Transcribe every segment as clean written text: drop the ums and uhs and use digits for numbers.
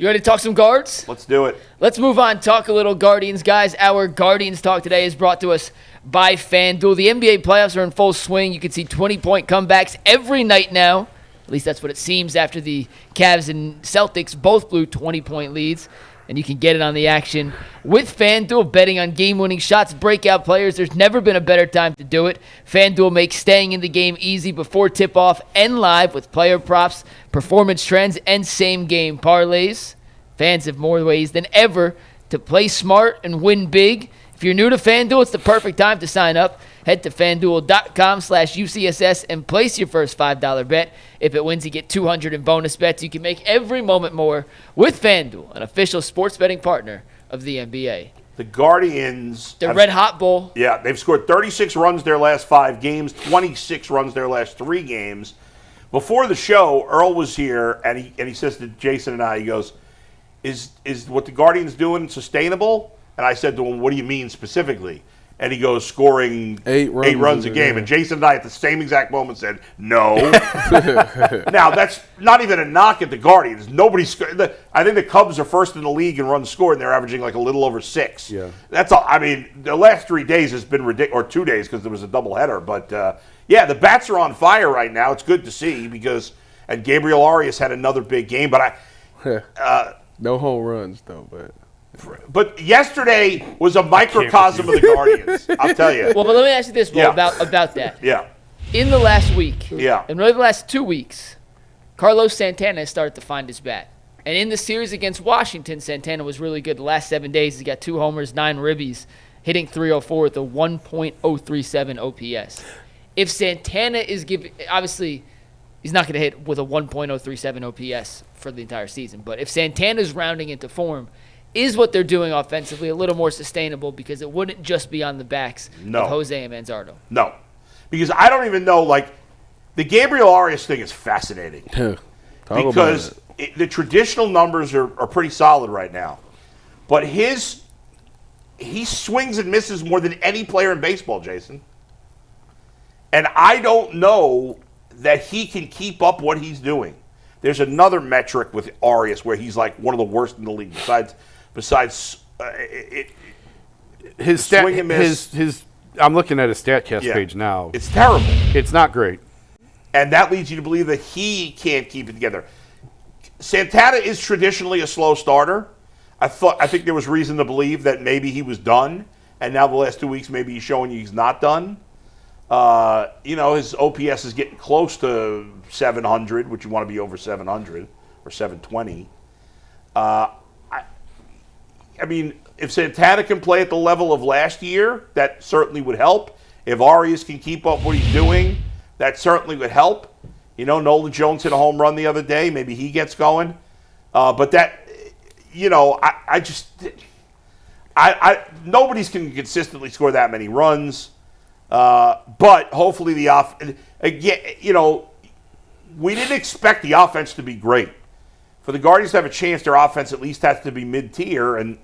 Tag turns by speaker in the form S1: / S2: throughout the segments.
S1: You ready to talk some guards?
S2: Let's do it.
S1: Let's move on. Talk a little Guardians, guys. Our Guardians talk today is brought to us by FanDuel. The NBA playoffs are in full swing. You can see 20-point comebacks every night now. At least that's what it seems after the Cavs and Celtics both blew 20-point leads. And you can get it on the action with FanDuel, betting on game-winning shots, breakout players. There's never been a better time to do it. FanDuel makes staying in the game easy before tip-off and live with player props, performance trends, and same-game parlays. Fans have more ways than ever to play smart and win big. If you're new to FanDuel, it's the perfect time to sign up. Head to FanDuel.com/UCSS and place your first $5 bet. If it wins, you get $200 in bonus bets. You can make every moment more with FanDuel, an official sports betting partner of the NBA.
S2: The Guardians.
S1: The Red Hot Bowl.
S2: Yeah, they've scored 36 runs their last 5 games, 26 runs their last 3 games. Before the show, Earl was here, and he says to Jason and I, he goes, is what the Guardians doing sustainable? And I said to him, what do you mean specifically? And he goes, scoring 8 runs a game. And Jason and I at the same exact moment said, no. Now, that's not even a knock at the Guardians. I think the Cubs are first in the league in runs scored, and they're averaging like a little over 6.
S3: Yeah.
S2: That's all. I mean, the last 3 days has been ridiculous, or 2 days because there was a doubleheader. But, yeah, the bats are on fire right now. It's good to see because – and Gabriel Arias had another big game. But
S3: no home runs, though,
S2: But yesterday was a microcosm of the Guardians, I'll tell you.
S1: Well, but let me ask you this, Will, about that.
S2: Yeah.
S1: In the last week,
S2: and
S1: really the last 2 weeks, Carlos Santana has started to find his bat. And in the series against Washington, Santana was really good. The last 7 days, he got 2 homers, 9 ribbies, hitting .304 with a 1.037 OPS. If Santana is giving – obviously, he's not going to hit with a 1.037 OPS for the entire season. But if Santana's rounding into form – is what they're doing offensively a little more sustainable because it wouldn't just be on the backs of Jose and Manzardo?
S2: No. Because I don't even know, the Gabriel Arias thing is fascinating. Because the traditional numbers are pretty solid right now. But he swings and misses more than any player in baseball, Jason. And I don't know that he can keep up what he's doing. There's another metric with Arias where he's like one of the worst in the league besides
S3: his stat, swing and miss. I'm looking at his StatCast page now.
S2: It's terrible.
S3: It's not great.
S2: And that leads you to believe that he can't keep it together. Santana is traditionally a slow starter. I think there was reason to believe that maybe he was done, and now the last 2 weeks maybe he's showing you he's not done. His OPS is getting close to 700, which you want to be over 700 or 720. I mean, if Santana can play at the level of last year, that certainly would help. If Arias can keep up what he's doing, that certainly would help. Nolan Jones hit a home run the other day. Maybe he gets going. But that, nobody's can consistently score that many runs. But hopefully we didn't expect the offense to be great. For the Guardians to have a chance, their offense at least has to be mid-tier, and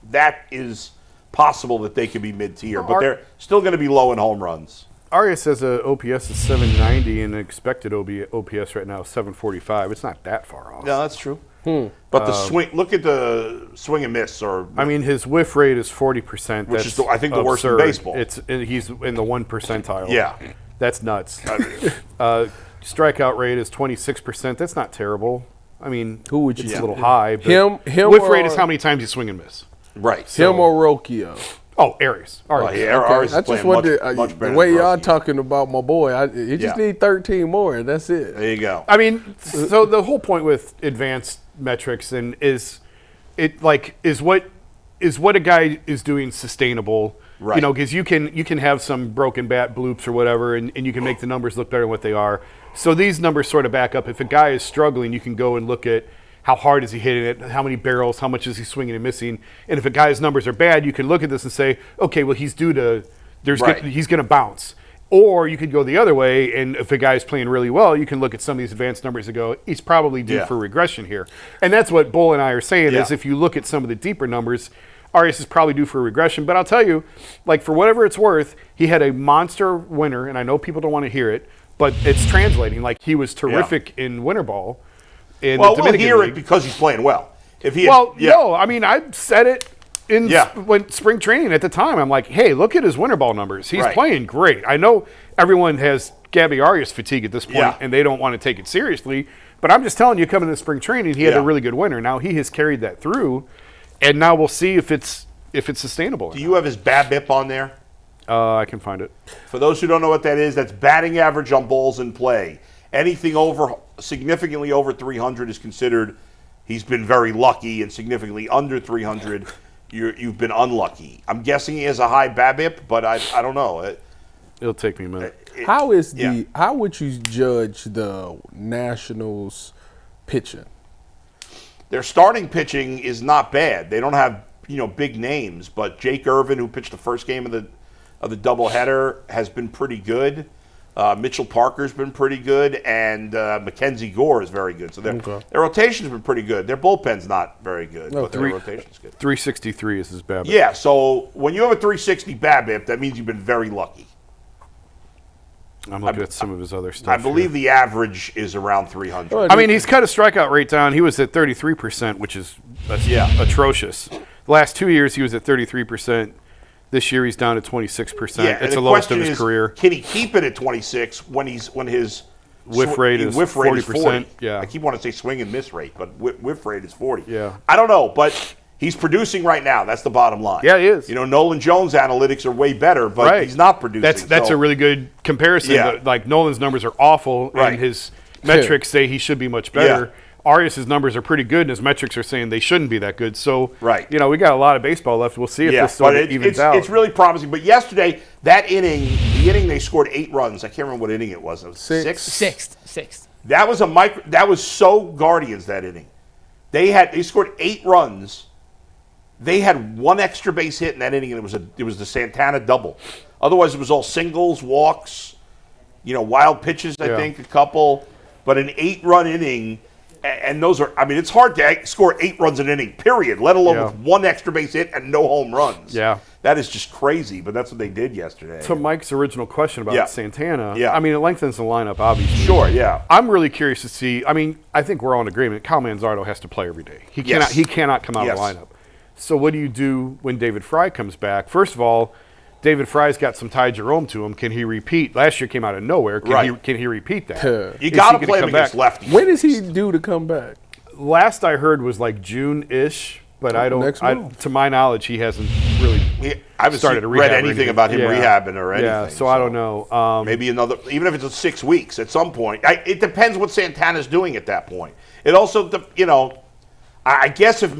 S2: that is possible that they could be mid-tier. But they're still going to be low in home runs.
S3: Arias has an OPS of 790 and an expected OPS right now is 745. It's not that far off.
S2: No, that's true. But the swing, look at the swing and miss.
S3: His whiff rate is 40%.
S2: Which is, I think, the worst in baseball.
S3: He's in the 1 percentile.
S2: Yeah.
S3: That's nuts. Strikeout rate is 26%. That's not terrible. Who would you? It's a little high. But
S4: him
S3: whiff rate is how many times you swing and miss.
S2: Right.
S4: Him or Rocchio?
S3: Oh, Arias.
S2: Arias
S4: I just wonder,
S2: much better
S4: the way y'all
S2: Rocchio.
S4: talking about my boy, you just need 13 more, and that's it.
S2: There you go.
S3: So the whole point with advanced metrics is what a guy is doing sustainable.
S2: Right.
S3: Because you can have some broken bat bloops or whatever, and you can make the numbers look better than what they are. So these numbers sort of back up. If a guy is struggling, you can go and look at how hard is he hitting it, how many barrels, how much is he swinging and missing. And if a guy's numbers are bad, you can look at this and say, okay, well, he's due to he's going to bounce. Or you could go the other way, and if a guy's playing really well, you can look at some of these advanced numbers and go, he's probably due for regression here. And that's what Bull and I are saying is if you look at some of the deeper numbers, Arias is probably due for a regression. But I'll tell you, for whatever it's worth, he had a monster winter, and I know people don't want to hear it, but it's translating. He was terrific in winter ball. We'll
S2: hear it because he's playing well. If he
S3: no, I mean, I said it in
S2: Yeah.
S3: when spring training at the time. I'm like, hey, look at his winter ball numbers. He's
S2: Right.
S3: playing great. I know everyone has Gabby Arias fatigue at this point,
S2: Yeah.
S3: and they don't want to take it seriously. But I'm just telling you, coming into spring training, he had
S2: Yeah.
S3: a really good winter. Now he has carried that through, and now we'll see if it's sustainable.
S2: Do you have his BABIP on there?
S3: I can find it.
S2: For those who don't know what that is, that's batting average on balls in play. Anything significantly over 300 is considered he's been very lucky, and significantly under 300, you've been unlucky. I'm guessing he has a high BABIP, but I don't know.
S3: It'll take me a minute.
S4: How would you judge the Nationals pitching?
S2: Their starting pitching is not bad. They don't have big names, but Jake Irvin, who pitched the first game of the doubleheader, has been pretty good. Mitchell Parker's been pretty good, and Mackenzie Gore is very good. So their rotation's been pretty good. Their bullpen's not very good, but their rotation's good.
S3: 363 is his BABIP.
S2: Yeah, so when you have a 360 BABIP, that means you've been very lucky.
S3: I'm looking at some of his other stuff.
S2: I believe the average is around 300.
S3: I mean, he's cut his strikeout rate down. He was at 33%, which is atrocious. The last 2 years, he was at 33%. This year, he's down to 26%.
S2: Yeah,
S3: it's the lowest of his career.
S2: Can he keep it at 26 when his
S3: whiff rate is 40%?
S2: 40?
S3: Yeah.
S2: I keep wanting to say swing and miss rate, but whiff rate is 40.
S3: Yeah.
S2: I don't know, but he's producing right now. That's the bottom line.
S3: Yeah, he is.
S2: Nolan Jones' analytics are way better, but he's not producing.
S3: That's a really good comparison.
S2: Yeah.
S3: Like, Nolan's numbers are awful,
S2: Right.
S3: and his metrics say he should be much better.
S2: Yeah.
S3: Arias' numbers are pretty good, and his metrics are saying they shouldn't be that good. So,
S2: Right.
S3: we got a lot of baseball left. We'll see if this
S2: but
S3: sort of evens out.
S2: it's really promising. But yesterday, the inning they scored 8 runs. I can't remember what inning it was. It was
S1: Sixth.
S2: That was that was so Guardians that inning. They scored 8 runs. They had 1 extra base hit in that inning, and it was the Santana double. Otherwise, it was all singles, walks, wild pitches. I think a couple, but an 8-run inning, and those are. I mean, it's hard to score 8 runs in an inning, period. Let alone with 1 extra base hit and no home runs.
S3: Yeah,
S2: that is just crazy. But that's what they did yesterday.
S3: To Mike's original question about Santana,
S2: Yeah.
S3: I mean, it lengthens the lineup, obviously.
S2: Sure, yeah.
S3: I'm really curious to see. I mean, I think we're all in agreement. Kyle Manzardo has to play every day. He cannot come out of the lineup. So what do you do when David Fry comes back? First of all, David Fry's got some Ty Jerome to him. Can he repeat? Last year came out of nowhere. Can he repeat that?
S2: You got to play him against lefties.
S4: When is he due to come back?
S3: Last I heard was like June-ish, but I don't. To my knowledge, he hasn't really
S2: I haven't
S3: started to rehab
S2: read anything about him rehabbing or anything.
S3: Yeah, so I don't know.
S2: Maybe another, even if it's 6 weeks at some point. It depends what Santana's doing at that point. It also, I guess if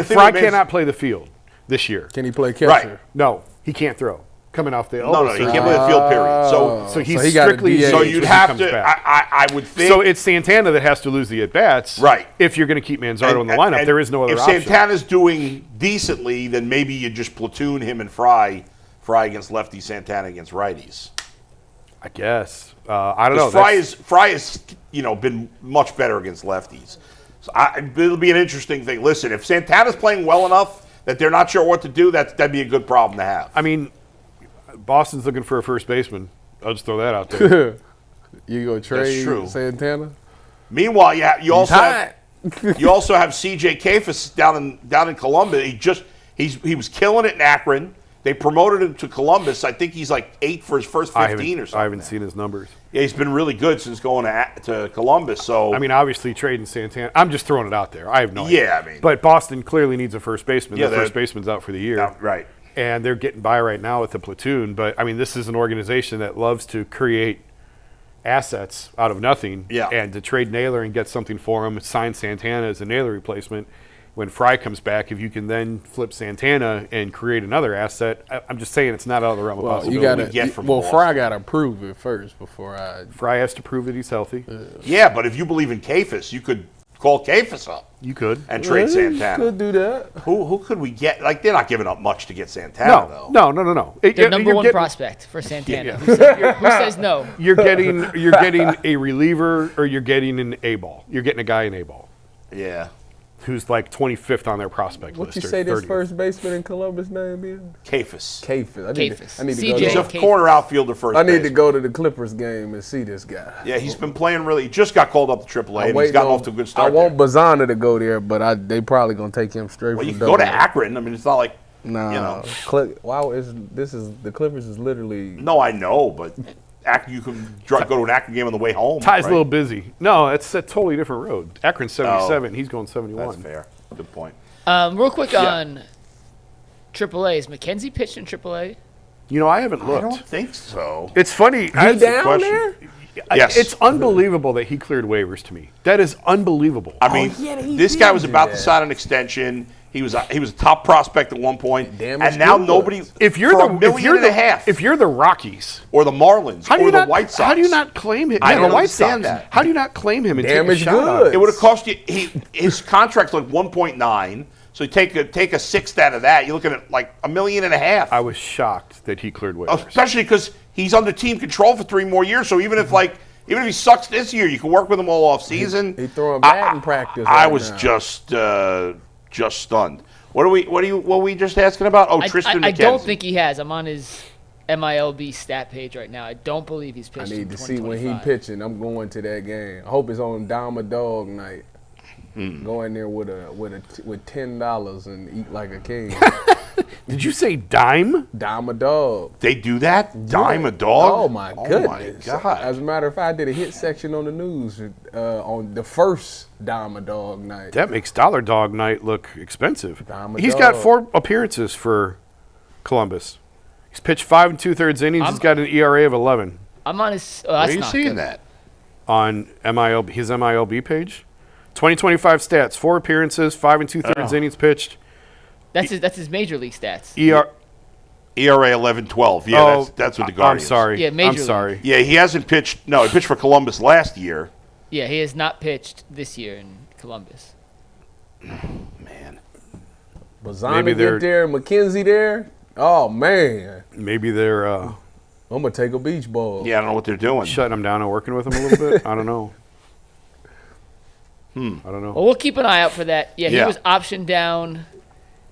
S3: Fry cannot play the field this year.
S4: Can he play catcher?
S2: Right.
S3: No, he can't throw. Coming off the elbow.
S2: No, he can't play the field, period.
S3: So he's
S4: he
S3: strictly
S4: got a DH.
S2: So you'd have to. I would think.
S3: So it's Santana that has to lose the at bats,
S2: right?
S3: If you're going to keep Manzardo in the lineup, there is no other option.
S2: If Santana's doing decently, then maybe you just platoon him and Fry against lefties, Santana against righties.
S3: I guess. I don't know.
S2: Fry has been much better against lefties. So it'll be an interesting thing. Listen, if Santana's playing well enough that they're not sure what to do, that'd be a good problem to have.
S3: I mean, Boston's looking for a first baseman. I'll just throw that out there.
S4: You gonna trade Santana?
S2: Meanwhile, you also have C.J. Kafis down in Columbus. He was killing it in Akron. They promoted him to Columbus. I think he's like 8 for his first 15 or something.
S3: I haven't seen his numbers.
S2: Yeah, he's been really good since going to Columbus. So
S3: I mean, obviously trading Santana. I'm just throwing it out there. I have no idea.
S2: Yeah, I mean,
S3: but Boston clearly needs a first baseman.
S2: Yeah,
S3: the first baseman's out for the year.
S2: Right.
S3: And they're getting by right now with the platoon. But I mean, this is an organization that loves to create assets out of nothing.
S2: Yeah.
S3: And to trade Naylor and get something for him, sign Santana as a Naylor replacement. When Fry comes back, if you can then flip Santana and create another asset, I'm just saying it's not out of the realm of possibility.
S4: Fry got to prove it first before
S3: Fry has to prove that he's healthy.
S2: Yeah, but if you believe in Kafis, you could call Kafis up.
S3: You could.
S2: And trade Santana.
S4: Could do that.
S2: Who could we get? Like, they're not giving up much to get Santana, though.
S3: No.
S1: Their number one prospect for Santana. Who says no?
S3: You're getting a reliever, or you're getting an A-ball. You're getting a guy in A-ball.
S2: Yeah.
S3: who's like 25th on their prospect
S4: What
S3: list.
S4: you
S3: or
S4: say this
S3: 30th.
S4: first baseman in Columbus name is?
S2: Kafis.
S4: Kafis.
S1: Kafis.
S4: I need to
S1: CJ
S4: go
S2: He's a
S4: to,
S1: Kafis.
S2: corner outfielder first.
S4: I need to
S2: baseman.
S4: go to the Clippers game and see this guy.
S2: Yeah, he's been playing really. He just got called up to AAA, and he's gotten off to a good start.
S4: I want
S2: there.
S4: Bazana to go there, but they probably gonna take him straight
S2: Well,
S4: from
S2: you can go to
S4: AA.
S2: Akron. I mean, it's not like
S4: Nah,
S2: you know.
S4: The Clippers is literally.
S2: No, I know, but you can go to an Akron game on the way home.
S3: Ty's
S2: right?
S3: a little busy. No, it's a totally different road. Akron's 77. He's going 71.
S2: That's fair. Good point.
S1: Real quick on AAA. Is McKenzie pitched in AAA?
S3: You know, I haven't
S2: I
S3: looked.
S2: don't think so.
S3: It's funny.
S4: He down there?
S2: Yes.
S3: It's unbelievable that he cleared waivers to me. That is unbelievable.
S2: I mean, this guy was about to sign an extension. He was a top prospect at one point,
S4: Damn,
S2: and
S4: it's
S2: now
S4: good.
S2: nobody.
S3: if you're
S2: for
S3: the
S2: $1.5 million,
S3: if you're the Rockies,
S2: or the Marlins,
S3: how do
S2: or
S3: you
S2: the
S3: not
S2: White Sox,
S3: how do you not claim him?
S2: I
S3: Yeah,
S2: don't
S3: the White Sox.
S2: understand that.
S3: How do you not claim him and take a
S4: Damaged
S3: shot on
S4: goods.
S3: him?
S2: It would have cost you. His contract's like 1.9. So you take a sixth out of that. You're looking at like $1.5 million.
S3: I was shocked that he cleared waivers.
S2: Especially because he's under team control for 3 more years. So even if he sucks this year, you can work with him all off season.
S4: He throwing batting practice.
S2: I
S4: right
S2: was
S4: now.
S2: just stunned. What were we just asking about? Oh, Tristan
S1: I
S2: McKenzie.
S1: don't think he has. I'm on his MILB stat page right now. I don't believe he's
S4: I
S1: pitched.
S4: need
S1: in
S4: to see when he
S1: 2025.
S4: pitching. I'm going to that game. I hope it's on Dama Dog night. Go in there with $10 and eat like a king.
S3: Did you say dime?
S4: Dama Dog.
S2: They do that? Dime a dog?
S4: Oh my goodness!
S2: Oh my God.
S4: As a matter of fact, I did a hit section on the news on the first Dama Dog night.
S3: That makes Dollar Dog Night look expensive.
S4: Dime a
S3: He's got
S4: dog.
S3: 4 appearances for Columbus. He's pitched 5 2/3 innings. He's got an ERA of 11
S1: I'm on his. Oh,
S2: Where
S1: that's
S2: are you
S1: not
S2: seeing
S1: good.
S2: that?
S3: on his MILB page. 2025 stats: 4 appearances, 5 2/3 innings pitched.
S1: That's his major league stats.
S3: ERA
S2: ERA 11-12. Yeah, that's what the
S3: I'm
S2: Guardians.
S3: sorry.
S1: Yeah, Major
S3: I'm
S1: League.
S3: sorry.
S2: Yeah, he hasn't pitched. No, he pitched for Columbus last year.
S1: Yeah, he has not pitched this year in Columbus.
S2: Man,
S4: Bazana
S3: Maybe they're-
S4: get there, McKenzie there. Oh man,
S3: Maybe they're
S4: I'm gonna take a beach ball.
S2: yeah, I don't know what they're doing.
S3: shutting him down and working with him a little bit. I don't know. I don't know.
S1: Well, we'll keep an eye out for that. Yeah, he
S2: Yeah.
S1: was optioned down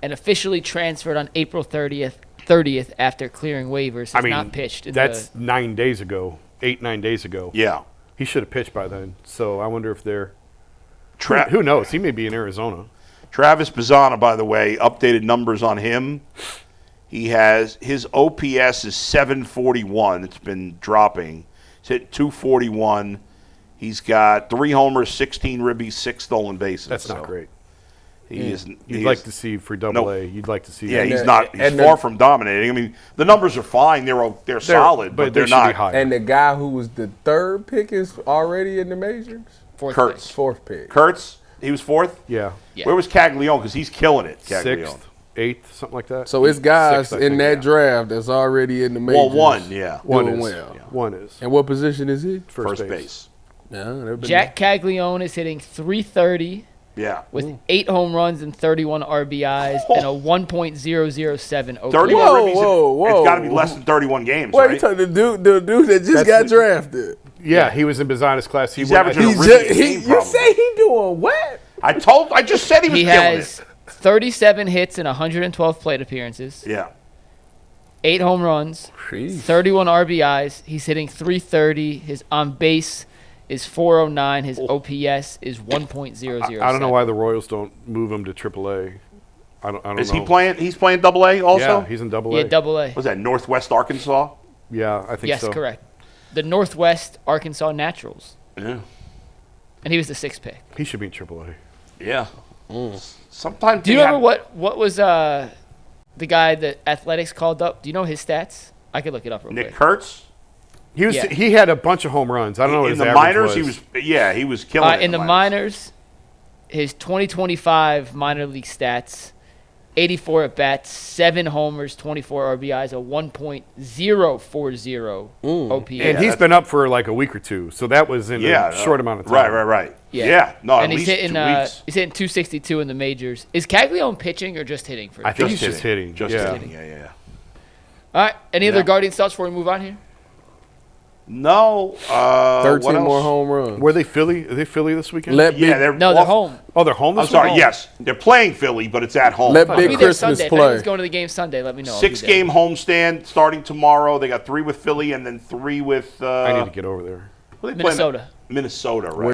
S1: and officially transferred on April 30th after clearing waivers. Has not pitched. In
S3: that's 9 days ago, 8-9 days ago.
S2: Yeah,
S3: He should have pitched by then. So I wonder if they're.
S2: Tra-
S3: Who knows? He may be in Arizona.
S2: Travis Bazana, by the way, updated numbers on him. His OPS is 741. It's been dropping. He's hit 241. He's got 3 homers, 16 ribbies, 6 stolen bases.
S3: That's not great.
S2: He is.
S3: You'd like to see for Double A. You'd like to see.
S2: Yeah,
S3: that.
S2: he's not. He's far from dominating. I mean, the numbers are fine. They're solid, but
S3: they
S2: they're
S3: should
S2: not.
S3: be high.
S4: And the guy who was the 3rd pick is already in the majors.
S1: fourth
S2: Kurtz.
S1: place.
S4: 4th pick.
S2: Kurtz, he was 4th.
S3: Yeah.
S1: Yeah.
S2: Where was Caglione? Because he's killing it. Caglione.
S3: 6th, 8th, something like that.
S4: So it's guys
S3: 6th, I
S4: in
S3: think,
S4: that
S3: yeah.
S4: draft that's already in the majors.
S2: Well, one, yeah,
S3: One
S4: doing
S3: is.
S4: well.
S3: Yeah. One is.
S4: And what position is he?
S2: first base.
S4: Yeah, they've been-
S1: Jack Caglione is hitting .330
S2: Yeah,
S1: with 8 home runs and 31 RBIs and a 1.007 OPS.
S2: 31
S4: Whoa,
S2: ribbies.
S4: whoa,
S2: It's
S4: whoa.
S2: got to be less than 31 games,
S4: Wait, you
S2: right?
S4: talking the dude that just got drafted?
S3: Yeah, he was in Bazana's class.
S2: He's
S3: went-
S2: averaging a
S4: He's
S2: ribby
S4: just,
S2: a game,
S4: you
S2: probably.
S4: say he doing what?
S2: I just said he was
S1: He
S2: killing
S1: has 37 hits and 112 plate appearances,
S2: it. Yeah.
S1: 8 home runs, 31 RBIs. He's hitting .330. His on base is .409. His OPS is 1.007.
S3: I don't know why the Royals don't move him to AAA. I don't
S2: Is
S3: know.
S2: he playing? He's playing Double A also.
S3: Yeah, he's in Double A.
S1: Yeah, Double A.
S2: Was that Northwest Arkansas?
S3: Yeah, I think
S1: Yes,
S3: so.
S1: correct. The Northwest Arkansas Naturals,
S2: Yeah.
S1: and he was the 6th pick.
S3: He should be in AAA.
S2: Yeah. Sometimes.
S1: Do you remember what was the guy that Athletics called up? Do you know his stats? I could look it up real
S2: Nick
S1: quick.
S2: Kurtz?
S3: He was.
S1: Yeah.
S3: He had a bunch of home runs. I don't know what
S2: In
S3: his
S2: the
S3: average
S2: minors,
S3: was.
S2: he was killing it
S1: In the minors, his 2025 minor league stats: 84 at bats, 7 homers, 24 RBIs, a 1.040 OPS.
S3: And he's been up for like a week or two, so that was in a short amount of time.
S2: Right.
S1: Yeah.
S2: Yeah. No,
S1: and
S2: at
S1: he's
S2: least
S1: hitting
S2: 2 weeks.
S1: he's hitting 262 in the majors. Is Caglione pitching or just hitting for?
S3: I think he's just hitting.
S2: Just
S3: yeah.
S2: hitting. Yeah.
S1: All right. Any other
S2: Yeah.
S1: Guardian thoughts before we move on here?
S2: No.
S4: 13
S2: what else?
S4: more home runs.
S3: Were they Philly? Are they Philly this weekend?
S4: Let
S2: Yeah,
S4: Big,
S2: they're
S1: No, they're
S2: off-
S1: home.
S3: Oh, they're home
S2: I'm
S3: this
S2: sorry.
S3: weekend?
S2: Yes, they're playing Philly, but it's at home.
S4: Let
S1: I'll
S4: Big
S1: be there
S4: Christmas
S1: Sunday. If
S4: play.
S1: anyone's going to the game Sunday, let me know. I'll be there.
S2: 6-game homestand starting tomorrow. They got 3 with Philly and then 3 with.
S3: I need to get over there.
S2: Who are they playing?
S1: Minnesota.
S2: Minnesota, right?